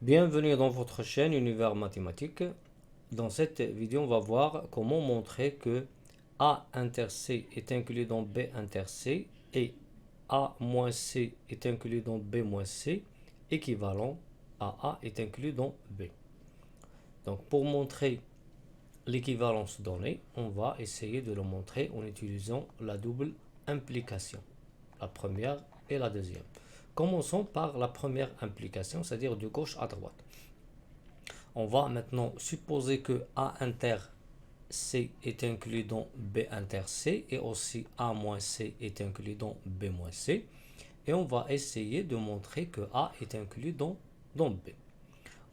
Bienvenue dans votre chaîne Univers Mathématique. Dans cette vidéo, on va voir comment montrer que A inter C est inclus dans B inter C et A moins C est inclus dans B moins C, équivalent à A est inclus dans B. Donc pour montrer l'équivalence donnée, on va essayer de le montrer en utilisant la double implication, la première et la deuxième. Commençons par la première implication, c'est-à-dire de gauche à droite. On va maintenant supposer que A inter C est inclus dans B inter C et aussi A moins C est inclus dans B moins C. Et on va essayer de montrer que A est inclus dans B.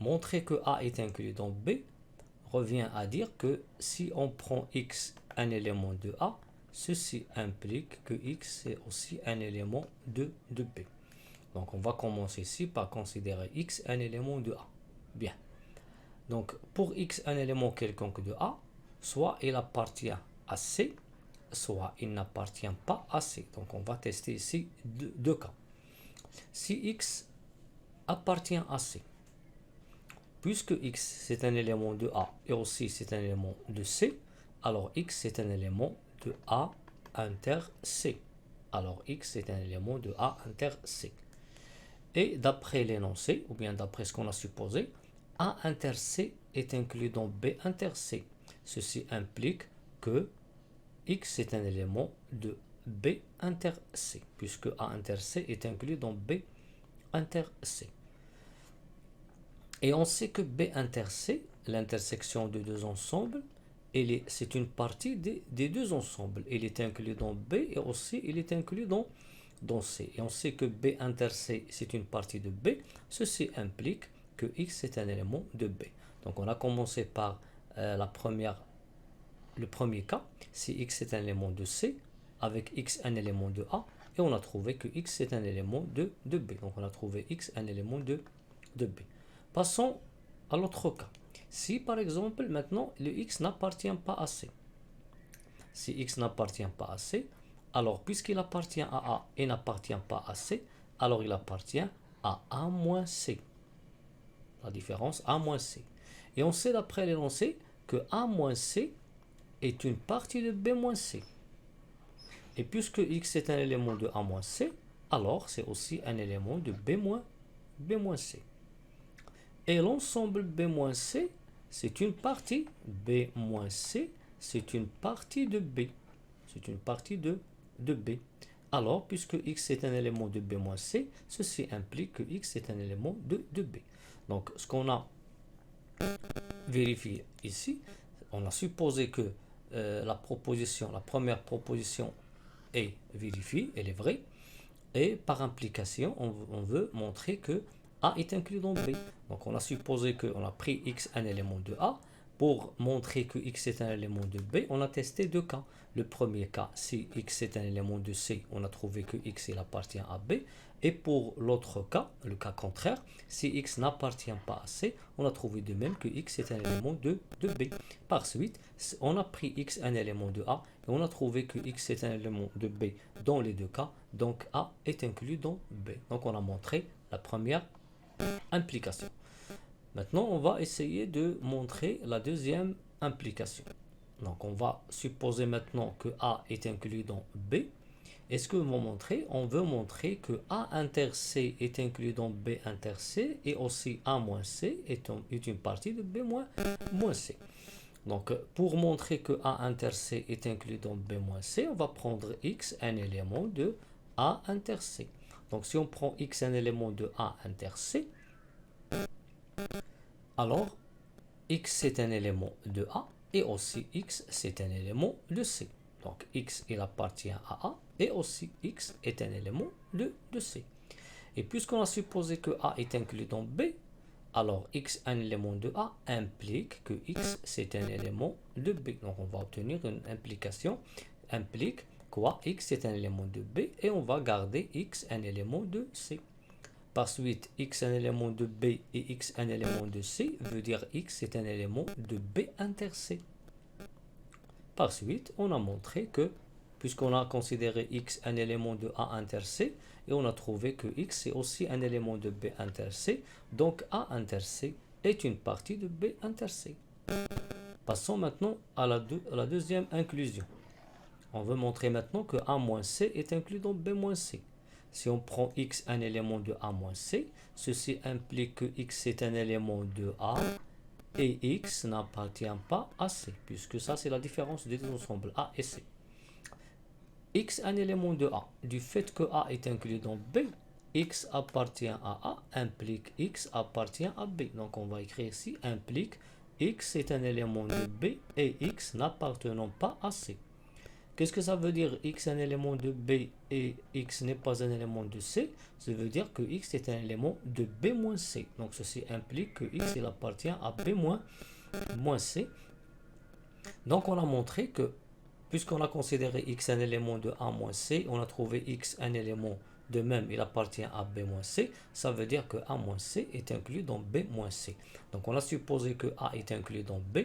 Montrer que A est inclus dans B revient à dire que si on prend X un élément de A, ceci implique que X est aussi un élément de B. Donc on va commencer ici par considérer X un élément de A. Bien. Donc pour X un élément quelconque de A, soit il appartient à C, soit il n'appartient pas à C. Donc on va tester ici deux cas. Si X appartient à C, puisque X c'est un élément de A et aussi c'est un élément de C, alors X c'est un élément de A inter C. Alors X c'est un élément de A inter C. Et d'après l'énoncé, ou bien d'après ce qu'on a supposé, A inter C est inclus dans B inter C. Ceci implique que X est un élément de B inter C, puisque A inter C est inclus dans B inter C. Et on sait que B inter C, l'intersection de deux ensembles, c'est une partie des deux ensembles. Il est inclus dans B et aussi il est inclus dans C. Et on sait que B inter C, c'est une partie de B. Ceci implique que X est un élément de B. Donc on a commencé par le premier cas. Si X est un élément de C, avec X un élément de A, et on a trouvé que X est un élément de B. Donc on a trouvé X un élément de B. Passons à l'autre cas. Si par exemple maintenant le X n'appartient pas à C. Si X n'appartient pas à C, alors puisqu'il appartient à A et n'appartient pas à C, alors il appartient à A moins C. La différence A moins C. Et on sait d'après l'énoncé que A moins C est une partie de B moins C. Et puisque X est un élément de A moins C, alors c'est aussi un élément de B moins C. Et l'ensemble B moins C, c'est une partie B moins C, c'est une partie de B. C'est une partie de B. Alors, puisque X est un élément de B moins C, ceci implique que X est un élément de B. Donc, ce qu'on a vérifié ici, on a supposé que la première proposition est vérifiée, elle est vraie. Et par implication, on veut montrer que A est inclus dans B. Donc on a supposé qu'on a pris X un élément de A. Pour montrer que X est un élément de B, on a testé deux cas. Le premier cas, si X est un élément de C, on a trouvé que X il appartient à B. Et pour l'autre cas, le cas contraire, si X n'appartient pas à C, on a trouvé de même que X est un élément de B. Par suite, on a pris X un élément de A et on a trouvé que X est un élément de B dans les deux cas. Donc A est inclus dans B. Donc on a montré la première implication. Maintenant, on va essayer de montrer la deuxième implication. Donc on va supposer maintenant que A est inclus dans B. Et ce que on veut montrer que A inter C est inclus dans B inter C et aussi A moins C est une partie de B moins C. Donc pour montrer que A inter C est inclus dans B moins C, on va prendre X un élément de A inter C. Donc si on prend X un élément de A inter C, alors X c'est un élément de A et aussi X c'est un élément de C. Donc X il appartient à A et aussi X est un élément de C. Et puisqu'on a supposé que A est inclus dans B, alors X un élément de A implique que X c'est un élément de B. Donc on va obtenir une implication implique quoi? X est un élément de B et on va garder X un élément de C. Par suite, X un élément de B et X un élément de C veut dire X est un élément de B inter C. Par suite, on a montré que puisqu'on a considéré x un élément de A inter C, et on a trouvé que x est aussi un élément de B inter C, donc A inter C est une partie de B inter C. Passons maintenant à la deuxième inclusion. On veut montrer maintenant que A moins C est inclus dans B moins C. Si on prend x un élément de A moins C, ceci implique que x est un élément de A et x n'appartient pas à C, puisque ça c'est la différence des deux ensembles A et C. X un élément de A. Du fait que A est inclus dans B, x appartient à A implique x appartient à B. Donc on va écrire ici implique x est un élément de B et x n'appartenant pas à C. Qu'est-ce que ça veut dire x est un élément de B et x n'est pas un élément de C? Ça veut dire que x est un élément de B moins C. Donc ceci implique que x il appartient à B moins C. Donc on a montré que puisqu'on a considéré x un élément de A moins C, on a trouvé x un élément de même, il appartient à B moins C, ça veut dire que A moins C est inclus dans B moins C. Donc on a supposé que A est inclus dans B,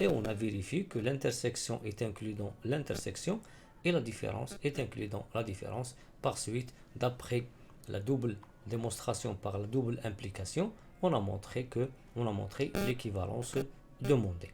et on a vérifié que l'intersection est inclue dans l'intersection, et la différence est inclue dans la différence. Par suite, d'après la double démonstration par la double implication, on a montré l'équivalence demandée.